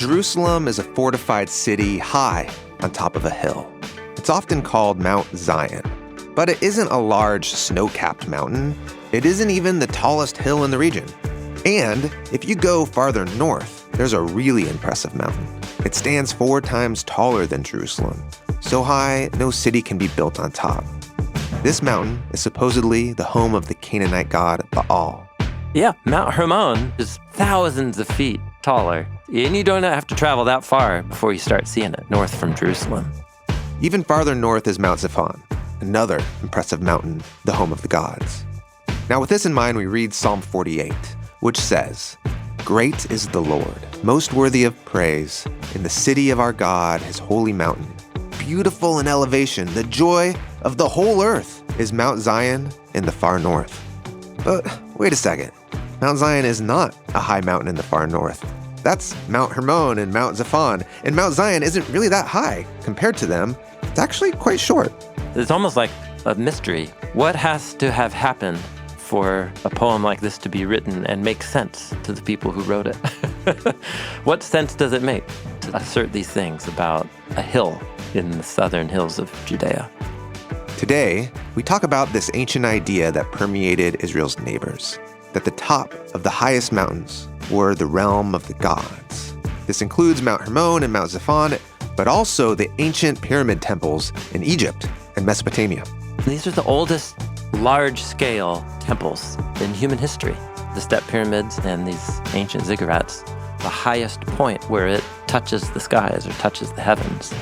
Jerusalem is a fortified city high on top of a hill. It's often called Mount Zion, but it isn't a large snow-capped mountain. It isn't even the tallest hill in the region. And if you go farther north, there's a really impressive mountain. It stands 4 times taller than Jerusalem, so high no city can be built on top. This mountain is supposedly the home of the Canaanite god Baal. Yeah, Mount Hermon is thousands of feet taller, and you don't have to travel that far before you start seeing it north from Jerusalem. Even farther north is Mount Zaphon, another impressive mountain, the home of the gods. Now with this in mind, we read Psalm 48, which says, "Great is the Lord, most worthy of praise, in the city of our God, his holy mountain. Beautiful in elevation, the joy of the whole earth is Mount Zion in the far north." But wait a second. Mount Zion is not a high mountain in the far north. That's Mount Hermon and Mount Zaphon, and Mount Zion isn't really that high compared to them. It's actually quite short. It's almost like a mystery. What has to have happened for a poem like this to be written and make sense to the people who wrote it? What sense does it make to assert these things about a hill in the southern hills of Judea? Today, we talk about this ancient idea that permeated Israel's neighbors, that the top of the highest mountains were the realm of the gods. This includes Mount Hermon and Mount Zaphon, but also the ancient pyramid temples in Egypt and Mesopotamia. These are the oldest large-scale temples in human history. The step pyramids and these ancient ziggurats, the highest point where it touches the skies or touches the heavens.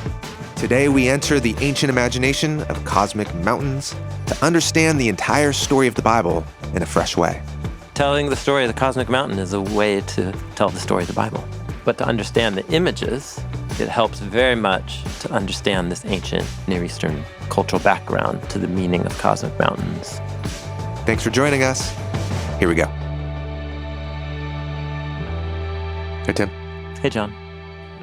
Today, we enter the ancient imagination of cosmic mountains to understand the entire story of the Bible in a fresh way. Telling the story of the cosmic mountain is a way to tell the story of the Bible. But to understand the images, it helps very much to understand this ancient Near Eastern cultural background to the meaning of cosmic mountains. Thanks for joining us. Here we go. Hey, Tim. Hey, John.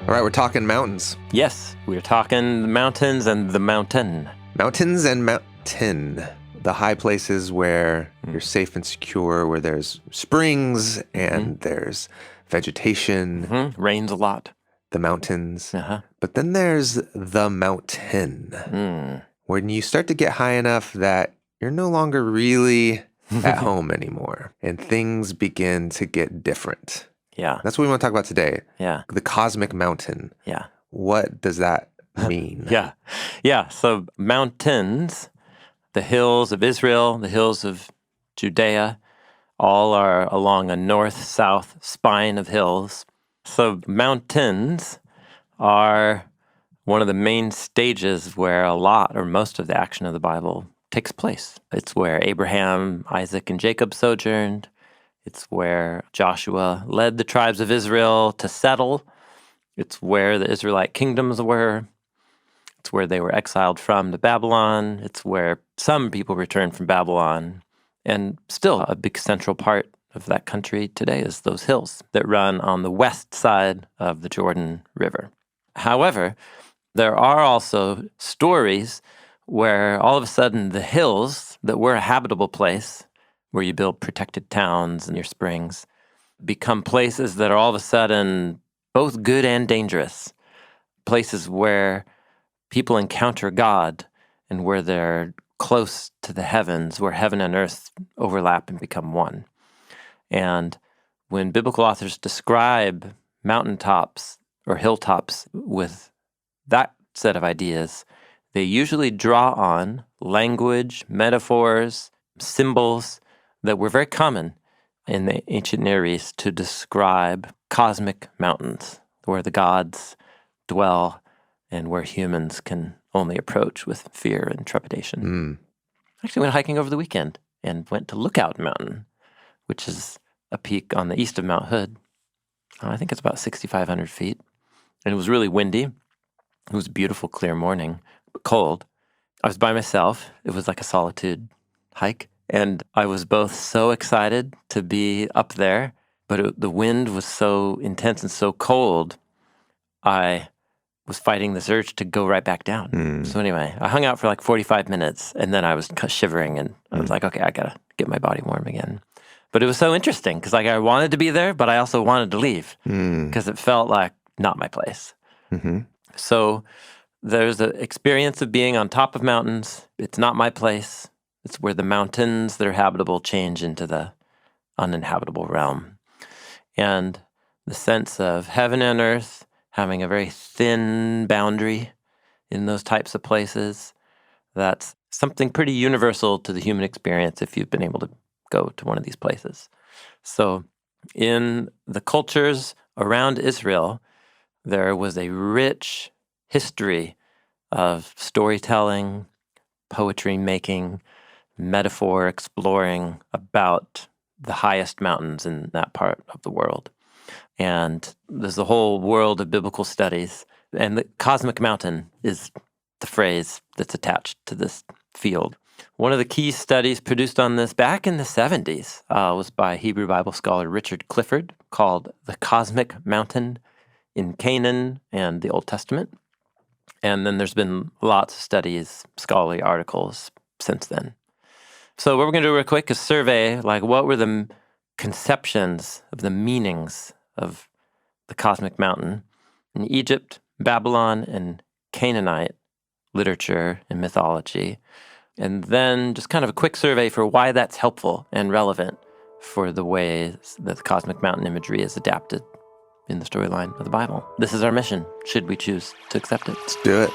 All right, we're talking mountains. Yes, we're talking the mountains and the mountain. Mountains and mountain. The high places where you're safe and secure, where there's springs and there's vegetation. Rains a lot. The mountains. But then there's the mountain. When you start to get high enough that you're no longer really at home anymore and things begin to get different. Yeah. That's what we want to talk about today. Yeah. The cosmic mountain. Yeah. What does that mean? Yeah. So mountains, the hills of Israel, the hills of Judea, all are along a north-south spine of hills. So mountains are one of the main stages where a lot or most of the action of the Bible takes place. It's where Abraham, Isaac, and Jacob sojourned. It's where Joshua led the tribes of Israel to settle. It's where the Israelite kingdoms were. It's where they were exiled from to Babylon. It's where some people returned from Babylon. And still a big central part of that country today is those hills that run on the west side of the Jordan River. However, there are also stories where all of a sudden the hills that were a habitable place, where you build protected towns and your springs, become places that are all of a sudden both good and dangerous. Places where people encounter God and where they're close to the heavens, where heaven and earth overlap and become one. And when biblical authors describe mountaintops or hilltops with that set of ideas, they usually draw on language, metaphors, symbols that were very common in the ancient Near East to describe cosmic mountains, where the gods dwell and where humans can only approach with fear and trepidation. I actually went hiking over the weekend and went to Lookout Mountain, which is a peak on the east of Mount Hood. I think it's about 6,500 feet. And it was really windy. It was a beautiful, clear morning, but cold. I was by myself. It was like a solitude hike. And I was both so excited to be up there, but the wind was so intense and so cold, I was fighting this urge to go right back down. So anyway, I hung out for like 45 minutes, and then I was shivering, and I was like, okay, I gotta get my body warm again. But it was so interesting, because like I wanted to be there, but I also wanted to leave, because it felt like not my place. Mm-hmm. So there's an experience of being on top of mountains. It's not my place. It's where the mountains that are habitable change into the uninhabitable realm. And the sense of heaven and earth having a very thin boundary in those types of places, that's something pretty universal to the human experience if you've been able to go to one of these places. So in the cultures around Israel, there was a rich history of storytelling, poetry making, metaphor exploring about the highest mountains in that part of the world. And there's a whole world of biblical studies. And the cosmic mountain is the phrase that's attached to this field. One of the key studies produced on this back in the 70s was by Hebrew Bible scholar Richard Clifford, called The Cosmic Mountain in Canaan and the Old Testament. And then there's been lots of studies, scholarly articles since then. So what we're going to do real quick is survey, like, what were the conceptions of the meanings of the cosmic mountain in Egypt, Babylon, and Canaanite literature and mythology. And then just kind of a quick survey for why that's helpful and relevant for the ways that the cosmic mountain imagery is adapted in the storyline of the Bible. This is our mission, should we choose to accept it. Let's do it.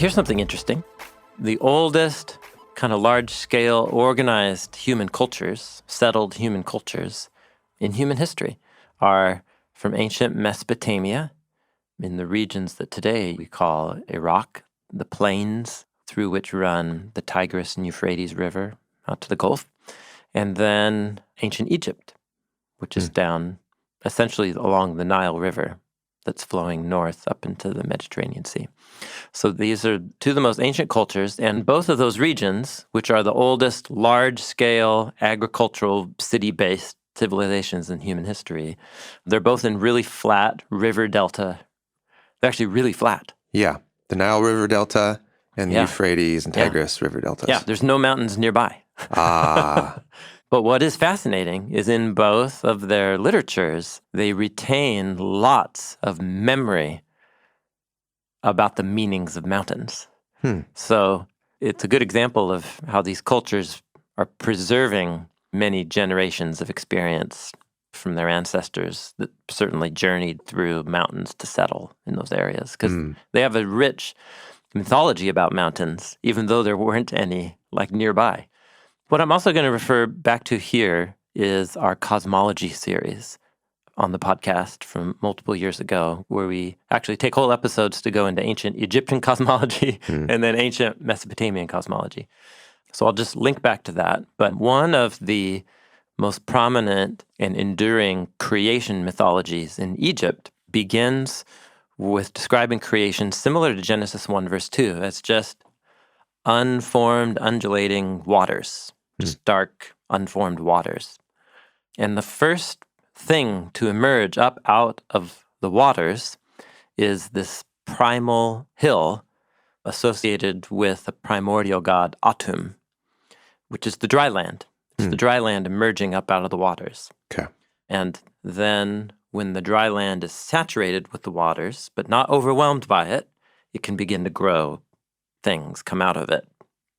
Here's something interesting. The oldest kind of large-scale organized human cultures, settled human cultures in human history are from ancient Mesopotamia, in the regions that today we call Iraq, the plains through which run the Tigris and Euphrates River out to the Gulf, and then ancient Egypt, which is down essentially along the Nile River that's flowing north up into the Mediterranean Sea. So these are two of the most ancient cultures, and both of those regions, which are the oldest large-scale agricultural city-based civilizations in human history, they're both in really flat river delta. They're actually really flat. Yeah. The Nile River Delta and the Yeah. Euphrates and Tigris River Deltas. Yeah, there's no mountains nearby. Ah. But what is fascinating is in both of their literatures, they retain lots of memory about the meanings of mountains. So it's a good example of how these cultures are preserving many generations of experience from their ancestors that certainly journeyed through mountains to settle in those areas, because they have a rich mythology about mountains, even though there weren't any like nearby. What I'm also going to refer back to here is our cosmology series on the podcast from multiple years ago, where we actually take whole episodes to go into ancient Egyptian cosmology and then ancient Mesopotamian cosmology. So I'll just link back to that. But one of the most prominent and enduring creation mythologies in Egypt begins with describing creation similar to Genesis 1, verse 2. It's just unformed, undulating waters, just dark, unformed waters. And the first thing to emerge up out of the waters is this primal hill associated with the primordial god Atum, which is the dry land. It's the dry land emerging up out of the waters. Okay. And then when the dry land is saturated with the waters, but not overwhelmed by it, it can begin to grow things, come out of it,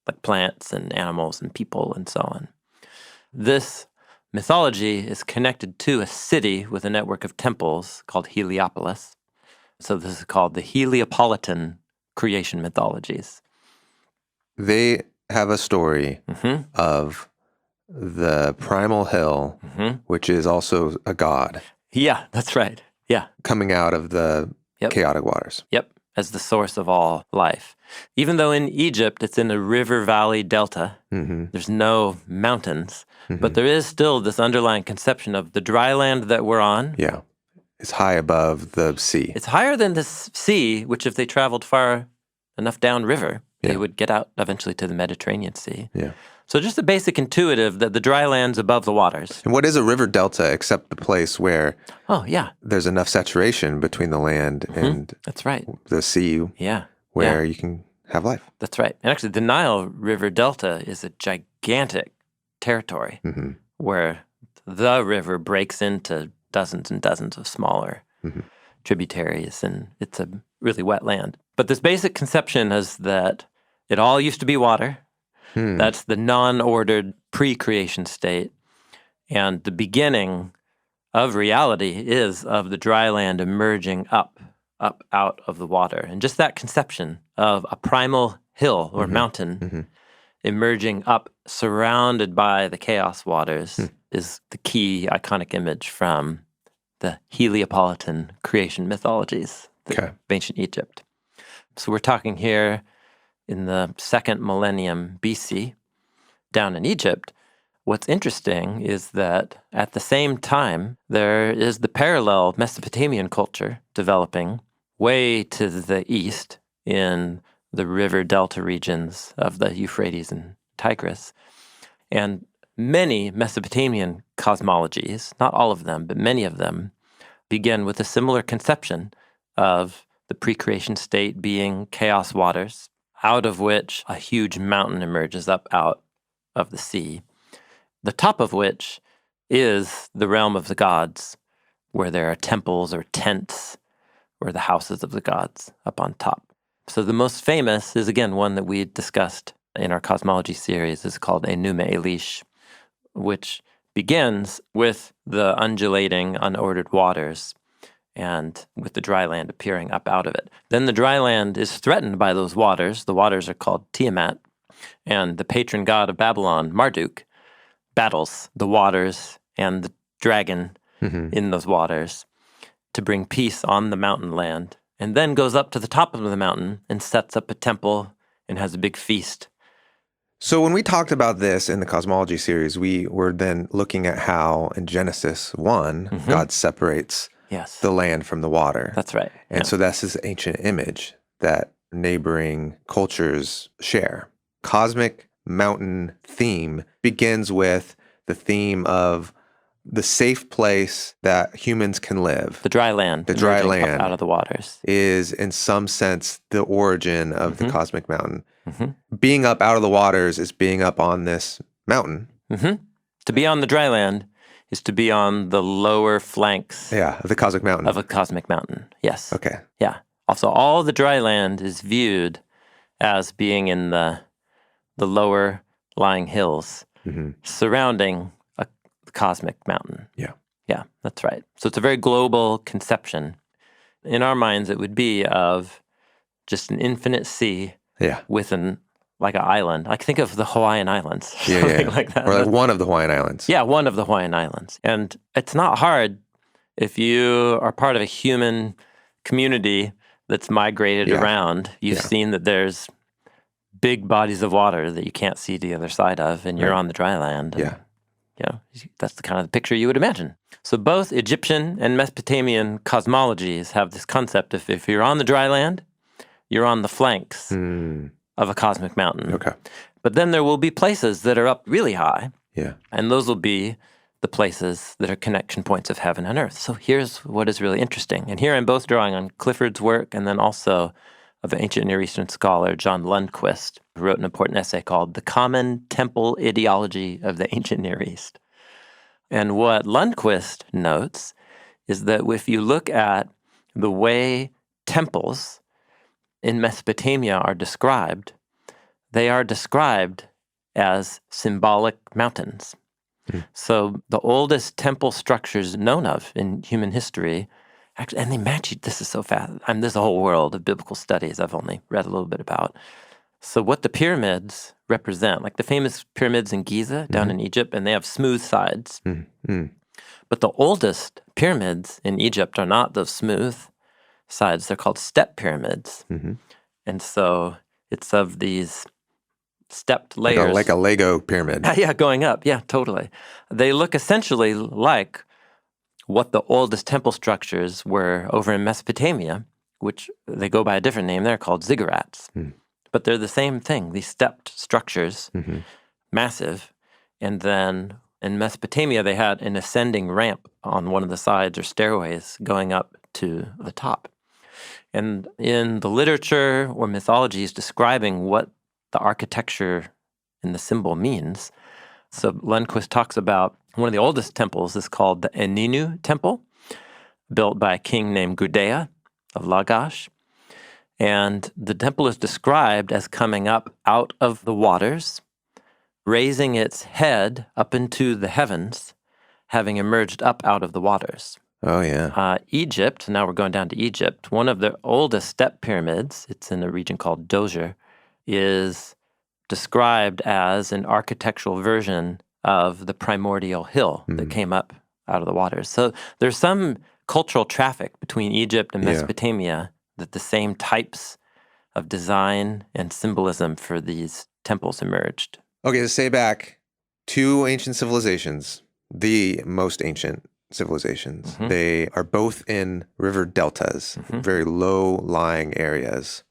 like plants and animals and people and so on. This mythology is connected to a city with a network of temples called Heliopolis. So this is called the Heliopolitan creation mythologies. They have a story of the primal hill, which is also a god. Yeah, that's right. Yeah. Coming out of the chaotic waters. Yep, as the source of all life. Even though in Egypt it's in a river valley delta, there's no mountains, but there is still this underlying conception of the dry land that we're on. Yeah, it's high above the sea. It's higher than the sea, which if they traveled far enough downriver, they would get out eventually to the Mediterranean Sea. Yeah. So just the basic intuitive that the dry land's above the waters. And what is a river delta except the place where Oh, yeah. there's enough saturation between the land and That's right. the sea Yeah. where you can have life? That's right. And actually, the Nile River Delta is a gigantic territory where the river breaks into dozens and dozens of smaller tributaries, and it's a really wet land. But this basic conception is that it all used to be water. That's the non-ordered pre-creation state. And the beginning of reality is of the dry land emerging up out of the water. And just that conception of a primal hill or mountain emerging up, surrounded by the chaos waters, is the key iconic image from the Heliopolitan creation mythologies of ancient Egypt. So we're talking here in the 2nd millennium BC, down in Egypt. What's interesting is that at the same time, there is the parallel Mesopotamian culture developing way to the east in the river delta regions of the Euphrates and Tigris. And many Mesopotamian cosmologies, not all of them, but many of them, begin with a similar conception of the pre-creation state being chaos waters, out of which a huge mountain emerges up out of the sea, the top of which is the realm of the gods, where there are temples or tents or the houses of the gods up on top. So the most famous is, again, one that we discussed in our cosmology series, is called Enuma Elish, which begins with the undulating, unordered waters and with the dry land appearing up out of it. Then the dry land is threatened by those waters. The waters are called Tiamat, and the patron god of Babylon, Marduk, battles the waters and the dragon in those waters to bring peace on the mountain land, and then goes up to the top of the mountain and sets up a temple and has a big feast. So when we talked about this in the cosmology series, we were then looking at how in Genesis 1, God separates the land from the water. That's right. And so that's this ancient image that neighboring cultures share. Cosmic mountain theme begins with the theme of the safe place that humans can live. The dry land. The dry land out of the waters is, in some sense, the origin of the cosmic mountain. Being up out of the waters is being up on this mountain. To be on the dry land is to be on the lower flanks of the cosmic mountain. Of a cosmic mountain, yes. Okay. Yeah. Also, all the dry land is viewed as being in the lower lying hills surrounding a cosmic mountain. Yeah, that's right. So it's a very global conception. In our minds, it would be of just an infinite sea with like an island. Like think of the Hawaiian Islands, something like that. Or like one of the Hawaiian Islands. Yeah, one of the Hawaiian Islands. And it's not hard if you are part of a human community that's migrated around. You've seen that there's big bodies of water that you can't see the other side of, and you're on the dry land. And, that's the kind of the picture you would imagine. So both Egyptian and Mesopotamian cosmologies have this concept of if you're on the dry land, you're on the flanks of a cosmic mountain. Okay. But then there will be places that are up really high. Yeah. And those will be the places that are connection points of heaven and earth. So here's what is really interesting. And here I'm both drawing on Clifford's work and then also of ancient Near Eastern scholar John Lundquist, who wrote an important essay called The Common Temple Ideology of the Ancient Near East. And what Lundquist notes is that if you look at the way temples in Mesopotamia are described, they are described as symbolic mountains. So the oldest temple structures known of in human history, actually, and they match, this is so fast. There's a whole world of biblical studies I've only read a little bit about. So what the pyramids represent, like the famous pyramids in Giza down in Egypt, and they have smooth sides. But the oldest pyramids in Egypt are not those smooth sides. They're called step pyramids. And so it's of these stepped layers. Like a Lego pyramid. Yeah, going up. Yeah, totally. They look essentially like what the oldest temple structures were over in Mesopotamia, which they go by a different name. They're called ziggurats. But they're the same thing, these stepped structures massive. And then in Mesopotamia, they had an ascending ramp on one of the sides or stairways going up to the top. And in the literature or mythologies describing what the architecture and the symbol means, so Lundquist talks about one of the oldest temples is called the Eninu Temple, built by a king named Gudea of Lagash. And the temple is described as coming up out of the waters, raising its head up into the heavens, having emerged up out of the waters. Oh, yeah. Egypt, now we're going down to Egypt, one of the oldest step pyramids, it's in a region called Djoser, is described as an architectural version of the primordial hill that came up out of the waters. So there's some cultural traffic between Egypt and Mesopotamia that the same types of design and symbolism for these temples emerged. Okay, to say back, two ancient civilizations, the most ancient civilizations. They are both in river deltas, very low-lying areas.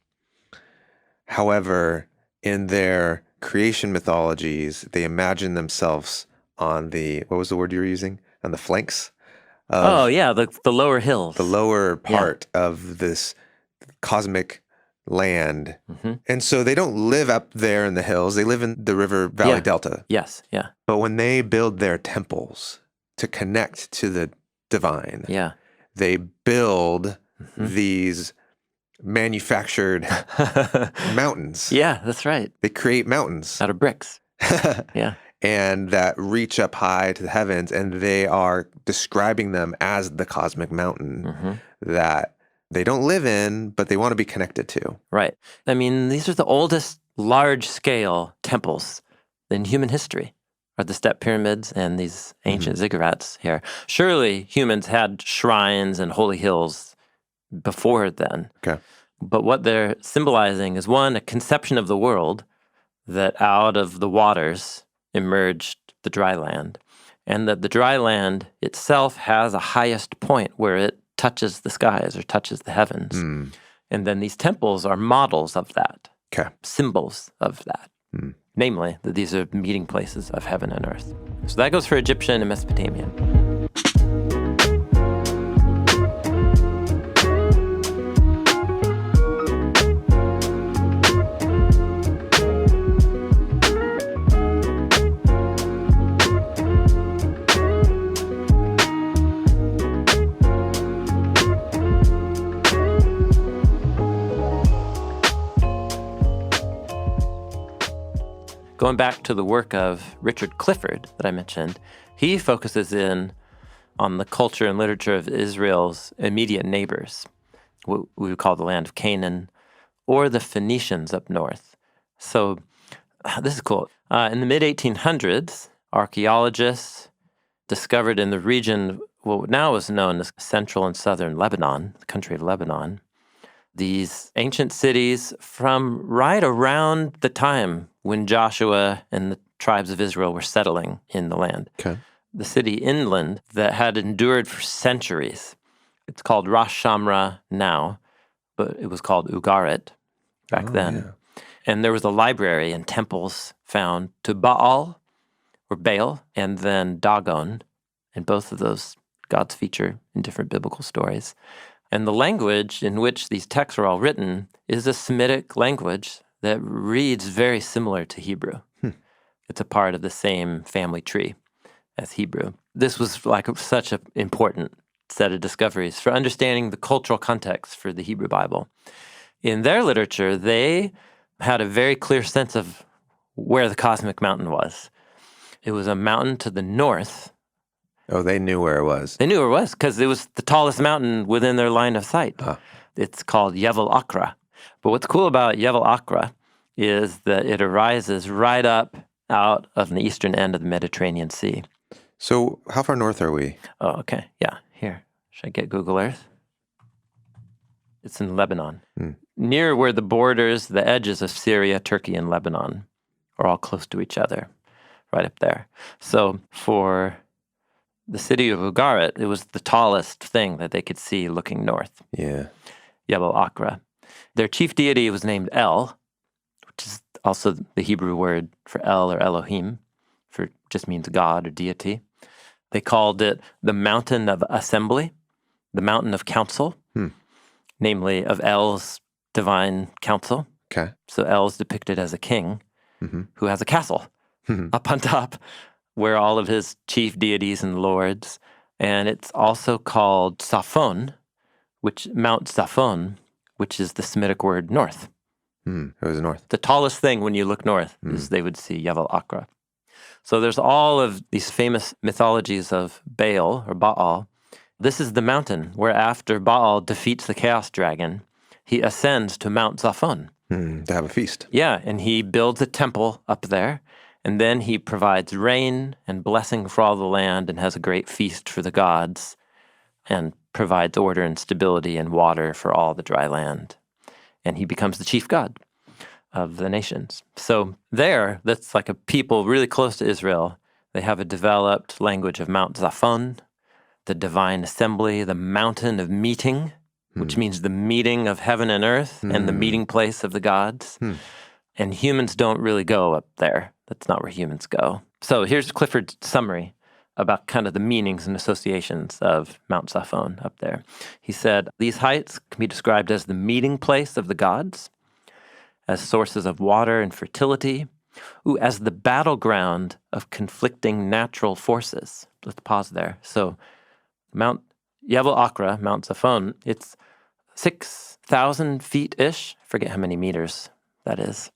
However, in their creation mythologies, they imagine themselves on the, what was the word you were using? On the flanks? The lower hills. The lower part of this cosmic land. And so they don't live up there in the hills. They live in the river valley delta. Yes, yeah. But when they build their temples to connect to the divine, they build these manufactured mountains. Yeah, that's right. They create mountains. Out of bricks. Yeah. And that reach up high to the heavens, and they are describing them as the cosmic mountain that they don't live in, but they want to be connected to. Right. I mean, these are the oldest large-scale temples in human history, are the step pyramids and these ancient ziggurats here. Surely humans had shrines and holy hills before then. Okay. But what they're symbolizing is, one, a conception of the world that out of the waters emerged the dry land, and that the dry land itself has a highest point where it touches the skies or touches the heavens. And then these temples are models of that, symbols of that. Namely, that these are meeting places of heaven and earth. So that goes for Egyptian and Mesopotamian. Going back to the work of Richard Clifford that I mentioned, he focuses in on the culture and literature of Israel's immediate neighbors, what we would call the land of Canaan, or the Phoenicians up north. So this is cool. In the mid-1800s, archaeologists discovered in the region what now is known as central and southern Lebanon, the country of Lebanon, these ancient cities from right around the time when Joshua and the tribes of Israel were settling in the land. Okay. The city inland that had endured for centuries. It's called Rosh Shamra now, but it was called Ugarit back then. Yeah. And there was a library and temples found to Baal, or Baal, and then Dagon, and both of those gods feature in different biblical stories. And the language in which these texts are all written is a Semitic language that reads very similar to Hebrew. It's a part of the same family tree as Hebrew. This was like such an important set of discoveries for understanding the cultural context for the Hebrew Bible. In their literature, they had a very clear sense of where the cosmic mountain was. It was a mountain to the north. Oh, they knew where it was. They knew where it was because it was the tallest mountain within their line of sight. It's called Jebel Akra. But what's cool about Jebel Akra is that it arises right up out of the eastern end of the Mediterranean Sea. So how far north are we? Oh, okay. Yeah. Here. Should I get Google Earth? It's in Lebanon. Near where the borders, the edges of Syria, Turkey, and Lebanon are all close to each other, right up there. So for the city of Ugarit, it was the tallest thing that they could see looking north. Yeah. Jebel Akra. Their chief deity was named El, which is also the Hebrew word for El or Elohim, for just means God or deity. They called it the mountain of assembly, the mountain of council, namely of El's divine council. Okay. So El is depicted as a king Mm-hmm. who has a castle up on top where all of his chief deities and lords. And it's also called Safon, Mount Safon, which is the Semitic word north. It was north. The tallest thing when you look north is they would see Jebel Akra. So there's all of these famous mythologies of Baal or Baal. This is the mountain where after Baal defeats the chaos dragon, he ascends to Mount Safon. To have a feast. Yeah, and he builds a temple up there, and then he provides rain and blessing for all the land and has a great feast for the gods and provides order and stability and water for all the dry land. And he becomes the chief god of the nations. So there, that's like a people really close to Israel. They have a developed language of Mount Zaphon, the divine assembly, the mountain of meeting, which means the meeting of heaven and earth and the meeting place of the gods. And humans don't really go up there. That's not where humans go. So here's Clifford's summary about kind of the meanings and associations of Mount Zaphon up there. He said, these heights can be described as the meeting place of the gods, as sources of water and fertility, as the battleground of conflicting natural forces. Let's pause there. So Mount Jebel Akra, Mount Zaphon, it's 6,000 feet-ish. I forget how many meters that is.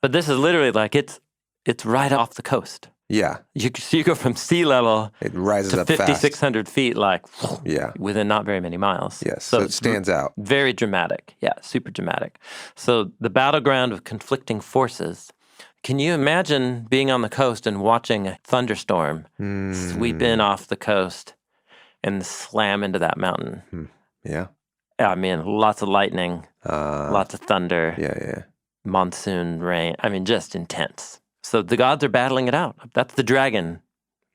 But this is literally like it's right off the coast. Yeah. You go from sea level It rises to up fast. 5,600 feet, like within not very many miles. Yes, so it stands out. Very dramatic. Yeah, super dramatic. So the battleground of conflicting forces. Can you imagine being on the coast and watching a thunderstorm sweep in off the coast and slam into that mountain? Yeah. I mean, lots of lightning, lots of thunder, Yeah. monsoon rain. I mean, just intense. So the gods are battling it out. That's the dragon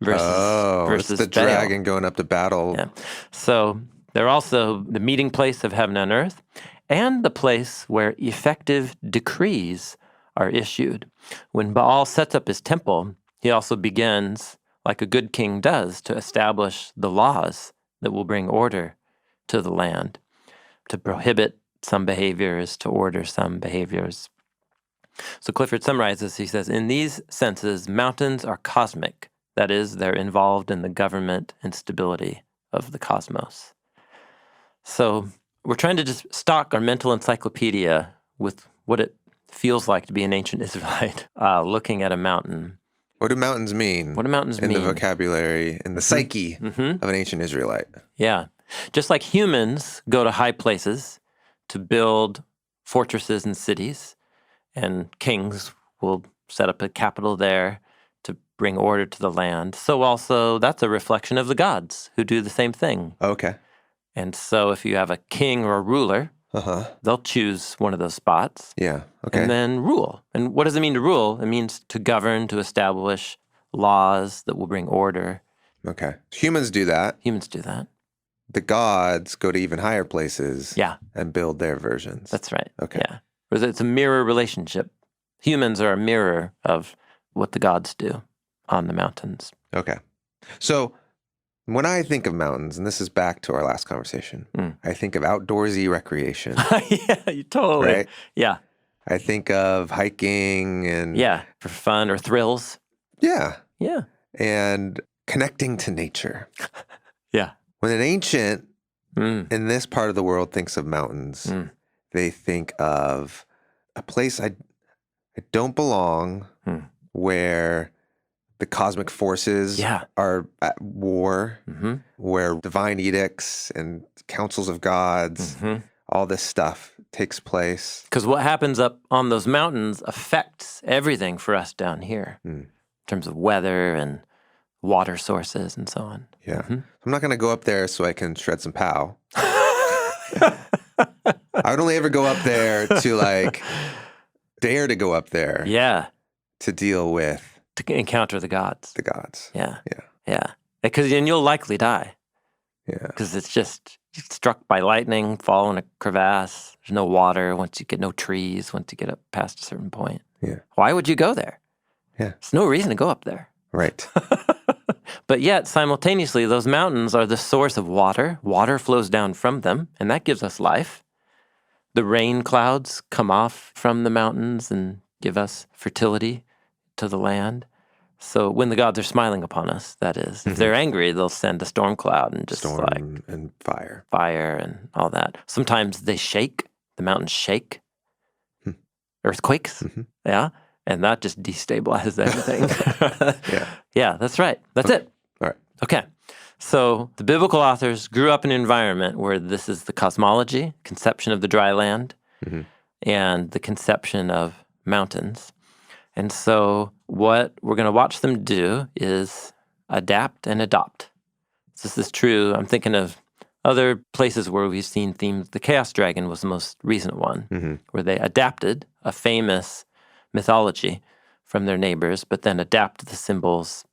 versus it's the Baal. dragon going up to battle. Yeah. So they're also the meeting place of heaven and earth and the place where effective decrees are issued. When Baal sets up his temple, he also begins, like a good king does, to establish the laws that will bring order to the land, to prohibit some behaviors, to order some behaviors. So Clifford summarizes, he says, in these senses, mountains are cosmic. That is, they're involved in the government and stability of the cosmos. So we're trying to just stock our mental encyclopedia with what it feels like to be an ancient Israelite looking at a mountain. What do mountains mean? What do mountains mean? In the vocabulary, in the psyche of an ancient Israelite. Yeah. Just like humans go to high places to build fortresses and cities, and kings will set up a capital there to bring order to the land. So also that's a reflection of the gods who do the same thing. Okay. And so if you have a king or a ruler, they'll choose one of those spots. Yeah. Okay. And then rule. And what does it mean to rule? It means to govern, to establish laws that will bring order. Okay. Humans do that. Humans do that. The gods go to even higher places. Yeah. And build their versions. That's right. Okay. Yeah. It's a mirror relationship. Humans are a mirror of what the gods do on the mountains. Okay. So when I think of mountains, and this is back to our last conversation, I think of outdoorsy recreation. Yeah, you totally. Right? Yeah. I think of hiking and... Yeah, for fun or thrills. Yeah. Yeah. And connecting to nature. Yeah. When an ancient in this part of the world thinks of mountains, they think of a place I don't belong, where the cosmic forces are at war, where divine edicts and councils of gods, all this stuff takes place. Because what happens up on those mountains affects everything for us down here in terms of weather and water sources and so on. Yeah. I'm not going to go up there so I can shred some pow. I would only ever go up there to dare to go up there. Yeah. To deal with. To encounter the gods. The gods. Yeah. Yeah. Yeah. Because then you'll likely die. Yeah. Because it's just struck by lightning, fall in a crevasse. There's no water once you get no trees, once you get up past a certain point. Yeah. Why would you go there? Yeah. There's no reason to go up there. Right. But yet, simultaneously, those mountains are the source of water. Water flows down from them, and that gives us life. The rain clouds come off from the mountains and give us fertility to the land. So when the gods are smiling upon us, that is. If they're angry, they'll send a storm cloud and just Storm and fire. fire and all that. Sometimes they shake. The mountains shake. Earthquakes. Yeah. And that just destabilizes everything. Yeah. Yeah, that's right. That's it. All right. Okay. So the biblical authors grew up in an environment where this is the cosmology, conception of the dry land, and the conception of mountains. And so what we're going to watch them do is adapt and adopt. This is true. I'm thinking of other places where we've seen themes. The Chaos Dragon was the most recent one, where they adapted a famous mythology from their neighbors, but then adapted the symbols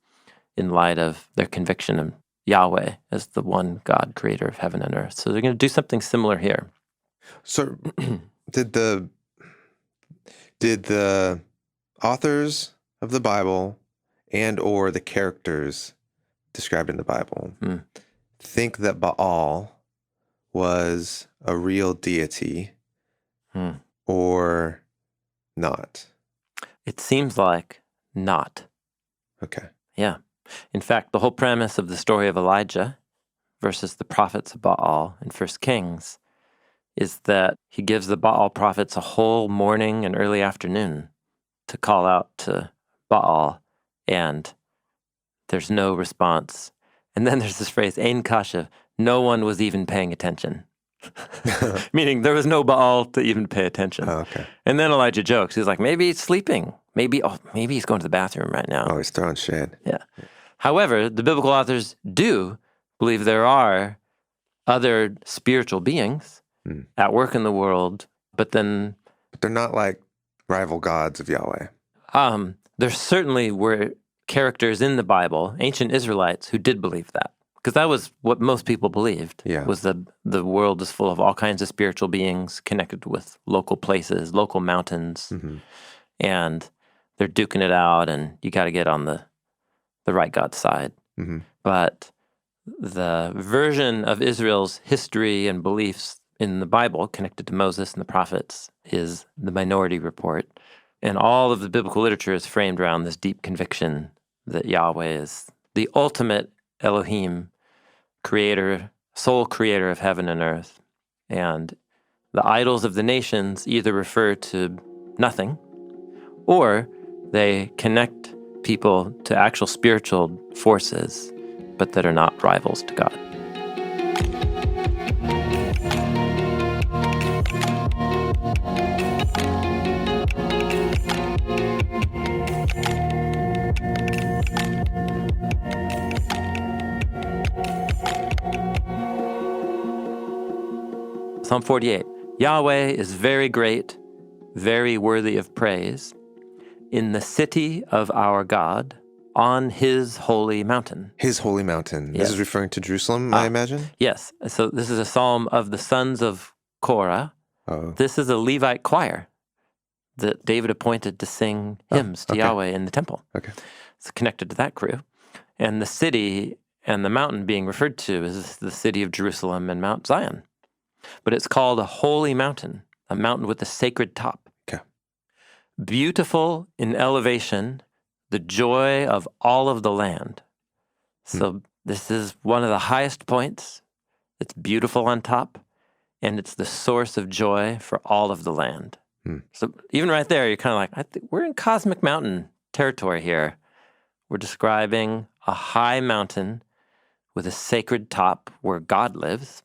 in light of their conviction of Yahweh as the one God, creator of heaven and earth. So they're going to do something similar here. So did the authors of the Bible and or the characters described in the Bible think that Baal was a real deity or not? It seems like not. Okay. Yeah. In fact, the whole premise of the story of Elijah versus the prophets of Baal in 1 Kings is that he gives the Baal prophets a whole morning and early afternoon to call out to Baal, and there's no response. And then there's this phrase, Ein Kashav, no one was even paying attention. Meaning there was no Baal to even pay attention. Oh, okay. And then Elijah jokes. He's like, maybe he's sleeping. Maybe he's going to the bathroom right now. Oh, he's throwing shade. Yeah. However, the biblical authors do believe there are other spiritual beings at work in the world, but they're not like rival gods of Yahweh. there certainly were characters in the Bible, ancient Israelites, who did believe that. Because that was what most people believed, was that the world is full of all kinds of spiritual beings connected with local places, local mountains, and they're duking it out, and you got to get on the right God's side. But the version of Israel's history and beliefs in the Bible connected to Moses and the prophets is the Minority Report. And all of the biblical literature is framed around this deep conviction that Yahweh is the ultimate Elohim, creator, sole creator of heaven and earth. And the idols of the nations either refer to nothing or they connect people to actual spiritual forces, but that are not rivals to God. Psalm 48. Yahweh is very great, very worthy of praise, in the city of our God, on his holy mountain. His holy mountain. Yes. This is referring to Jerusalem, I imagine? Yes. So this is a psalm of the sons of Korah. Oh. This is a Levite choir that David appointed to sing hymns to Yahweh in the temple. Okay. It's connected to that crew. And the city and the mountain being referred to is the city of Jerusalem and Mount Zion. But it's called a holy mountain, a mountain with a sacred top. Okay. Beautiful in elevation, the joy of all of the land. So this is one of the highest points. It's beautiful on top, and it's the source of joy for all of the land. So even right there, you're kind of like, I think we're in cosmic mountain territory here. We're describing a high mountain with a sacred top where God lives,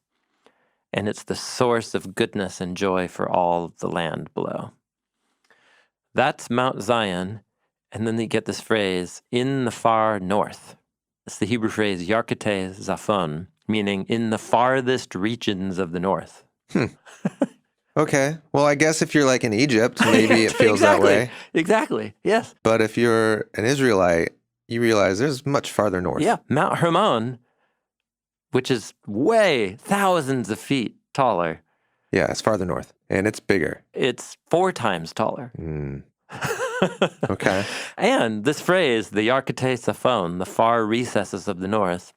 and it's the source of goodness and joy for all of the land below. That's Mount Zion, and then you get this phrase, in the far north. It's the Hebrew phrase, Yarkate Zaphon, meaning in the farthest regions of the north. Okay. Well, I guess if you're like in Egypt, maybe it feels that way. Exactly. Yes. But if you're an Israelite, you realize there's much farther north. Yeah. Mount Hermon, which is way thousands of feet taller. Yeah, it's farther north. And it's bigger. It's 4 times taller. Okay. And this phrase, the Yarkate Saphon, the far recesses of the north,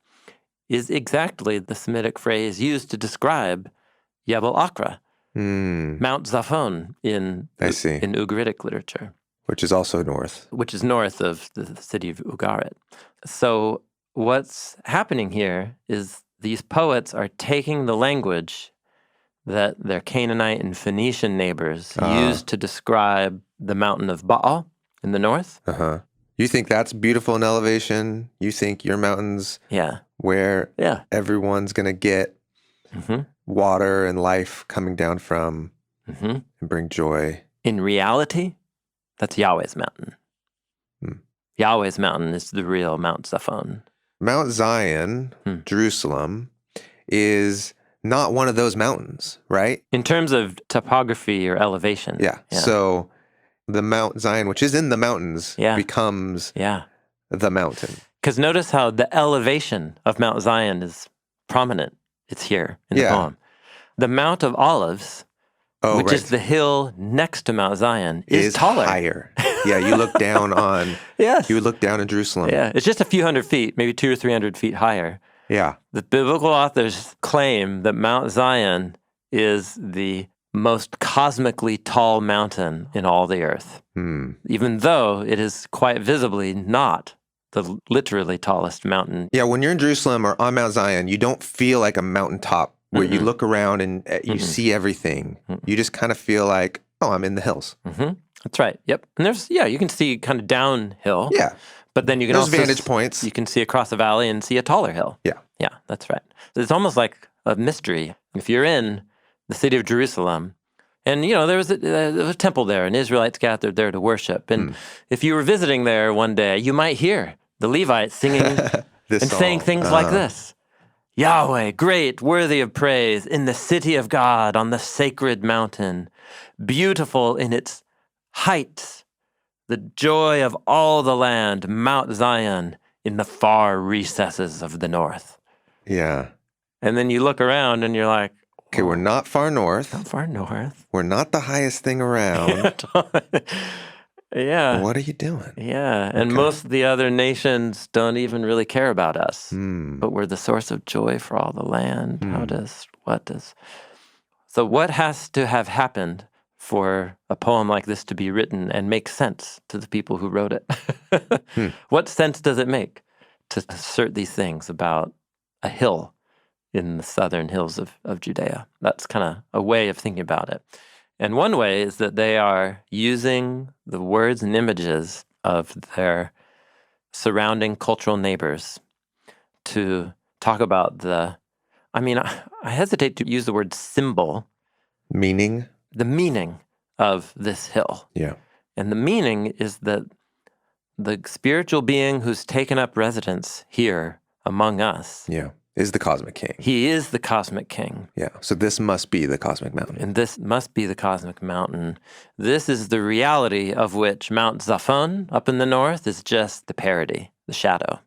is exactly the Semitic phrase used to describe Jebel Akra, Hmm. Mount Zaphon in I see. in Ugaritic literature, Which is also north. which is north of the city of Ugarit. So what's happening here is these poets are taking the language that their Canaanite and Phoenician neighbors used to describe the mountain of Baal in the north. Uh-huh. You think that's beautiful in elevation? You think your mountain's Yeah. where Yeah. everyone's going to get hmm water and life coming down from hmm and bring joy? In reality, that's Yahweh's mountain. Hmm. Yahweh's mountain is the real Mount Zaphon. Mount Zion, Jerusalem, is not one of those mountains, right? In terms of topography or elevation. Yeah. So the Mount Zion, which is in the mountains, becomes the mountain. Because notice how the elevation of Mount Zion is prominent. It's here in the poem. The Mount of Olives, which is the hill next to Mount Zion, is taller. Higher. Yeah, you look down on, you would look down in Jerusalem. Yeah, it's just a few hundred feet, maybe 200 or 300 feet higher. Yeah. The biblical authors claim that Mount Zion is the most cosmically tall mountain in all the earth, even though it is quite visibly not the literally tallest mountain. Yeah, when you're in Jerusalem or on Mount Zion, you don't feel like a mountaintop where you look around and you see everything. You just kind of feel like, oh, I'm in the hills. That's right. Yep. And there's, you can see kind of downhill. Yeah. But then you can There's also vantage points. You can see across the valley and see a taller hill. Yeah. Yeah, that's right. It's almost like a mystery. If you're in the city of Jerusalem, and there was a temple there, and Israelites gathered there to worship. And if you were visiting there one day, you might hear the Levites singing and saying things like this: Yahweh, great, worthy of praise, in the city of God, on the sacred mountain, beautiful in its height, the joy of all the land, Mount Zion, in the far recesses of the north. Yeah. And then you look around and you're like, okay, we're not far north. Not far north. We're not the highest thing around. Yeah. What are you doing? Yeah. And most of the other nations don't even really care about us. But we're the source of joy for all the land. So what has to have happened for a poem like this to be written and make sense to the people who wrote it? What sense does it make to assert these things about a hill in the southern hills of Judea? That's kind of a way of thinking about it. And one way is that they are using the words and images of their surrounding cultural neighbors to talk about I hesitate to use the word symbol. Meaning? The meaning of this hill. Yeah. And the meaning is that the spiritual being who's taken up residence here among us. Yeah. Is the cosmic king. He is the cosmic king. Yeah. So this must be the cosmic mountain. And this must be the cosmic mountain. This is the reality of which Mount Zaphon up in the north is just the parody, the shadow.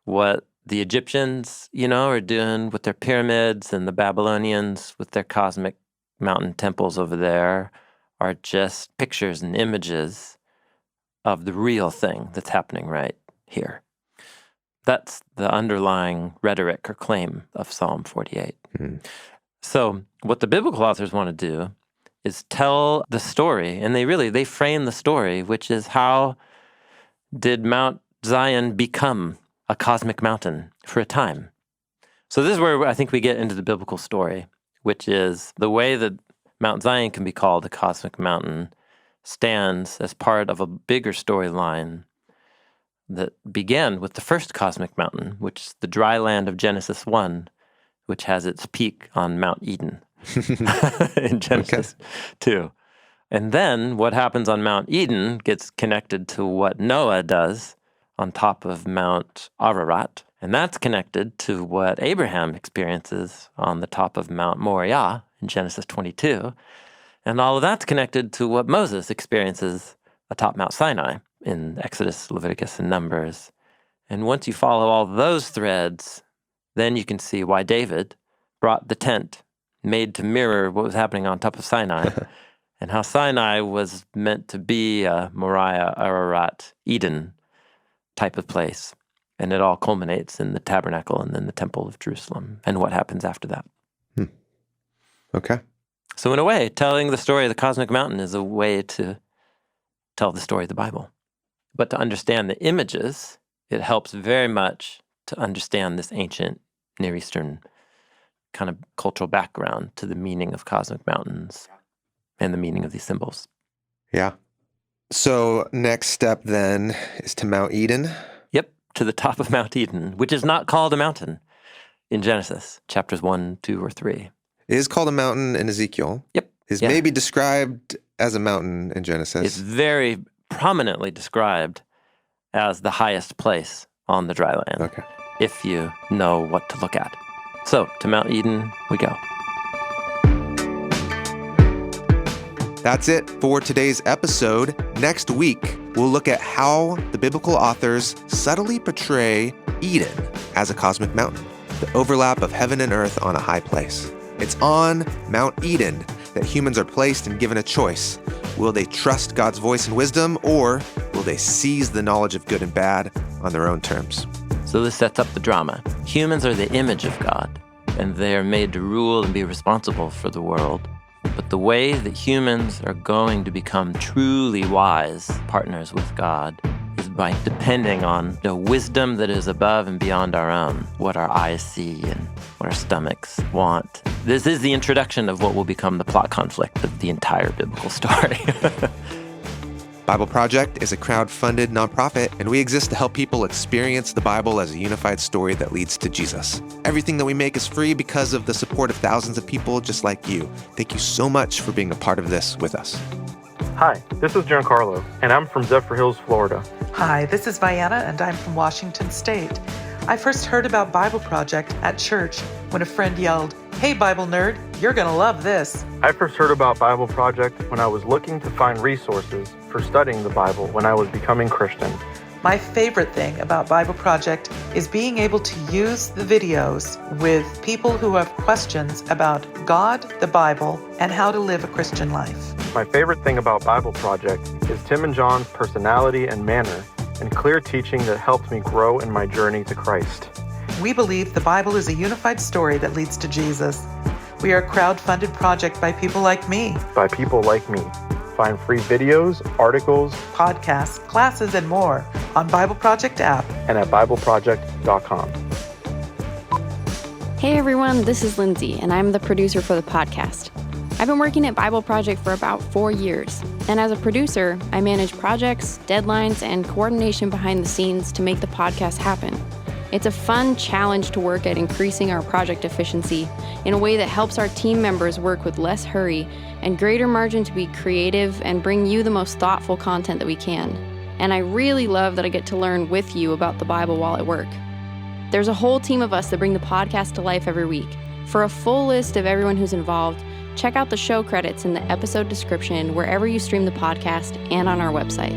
What the Egyptians, are doing with their pyramids, and the Babylonians with their cosmic mountain temples over there are just pictures and images of the real thing that's happening right here. That's the underlying rhetoric or claim of Psalm 48. So what the biblical authors want to do is tell the story, and they frame the story, which is how did Mount Zion become a cosmic mountain for a time? So this is where I think we get into the biblical story, which is the way that Mount Zion can be called a cosmic mountain stands as part of a bigger storyline that began with the first cosmic mountain, which is the dry land of Genesis 1, which has its peak on Mount Eden in Genesis 2. And then what happens on Mount Eden gets connected to what Noah does on top of Mount Ararat. And that's connected to what Abraham experiences on the top of Mount Moriah in Genesis 22. And all of that's connected to what Moses experiences atop Mount Sinai in Exodus, Leviticus, and Numbers. And once you follow all those threads, then you can see why David brought the tent made to mirror what was happening on top of Sinai and how Sinai was meant to be a Moriah, Ararat, Eden type of place. And it all culminates in the tabernacle and then the temple of Jerusalem and what happens after that. Okay. So in a way, telling the story of the cosmic mountain is a way to tell the story of the Bible. But to understand the images, it helps very much to understand this ancient Near Eastern kind of cultural background to the meaning of cosmic mountains and the meaning of these symbols. Yeah. So next step then is to Mount Eden. Yep, to the top of Mount Eden, which is not called a mountain in Genesis, chapters 1, 2, or 3. It is called a mountain in Ezekiel. Yep. Is maybe described as a mountain in Genesis. It's very prominently described as the highest place on the dry land. Okay. If you know what to look at. So, to Mount Eden we go. That's it for today's episode. Next week, we'll look at how the biblical authors subtly portray Eden as a cosmic mountain, the overlap of heaven and earth on a high place. It's on Mount Eden that humans are placed and given a choice. Will they trust God's voice and wisdom, or will they seize the knowledge of good and bad on their own terms? So this sets up the drama. Humans are the image of God, and they are made to rule and be responsible for the world. But the way that humans are going to become truly wise partners with God is by depending on the wisdom that is above and beyond our own, what our eyes see and what our stomachs want. This is the introduction of what will become the plot conflict of the entire biblical story. Bible Project is a crowd-funded nonprofit, and we exist to help people experience the Bible as a unified story that leads to Jesus. Everything that we make is free because of the support of thousands of people just like you. Thank you so much for being a part of this with us. Hi, this is Giancarlo, and I'm from Zephyr Hills, Florida. Hi, this is Vienna, and I'm from Washington State. I first heard about Bible Project at church when a friend yelled, "Hey, Bible nerd, you're gonna love this." I first heard about Bible Project when I was looking to find resources for studying the Bible when I was becoming Christian. My favorite thing about Bible Project is being able to use the videos with people who have questions about God, the Bible, and how to live a Christian life. My favorite thing about Bible Project is Tim and John's personality and manner and clear teaching that helped me grow in my journey to Christ. We believe the Bible is a unified story that leads to Jesus. We are a crowd-funded project by people like me. By people like me. Find free videos, articles, podcasts, classes, and more on Bible Project app and at BibleProject.com. Hey everyone, this is Lindsay, and I'm the producer for the podcast. I've been working at Bible Project for about 4 years, and as a producer, I manage projects, deadlines, and coordination behind the scenes to make the podcast happen. It's a fun challenge to work at increasing our project efficiency in a way that helps our team members work with less hurry and greater margin to be creative and bring you the most thoughtful content that we can. And I really love that I get to learn with you about the Bible while I work. There's a whole team of us that bring the podcast to life every week. For a full list of everyone who's involved, check out the show credits in the episode description wherever you stream the podcast and on our website.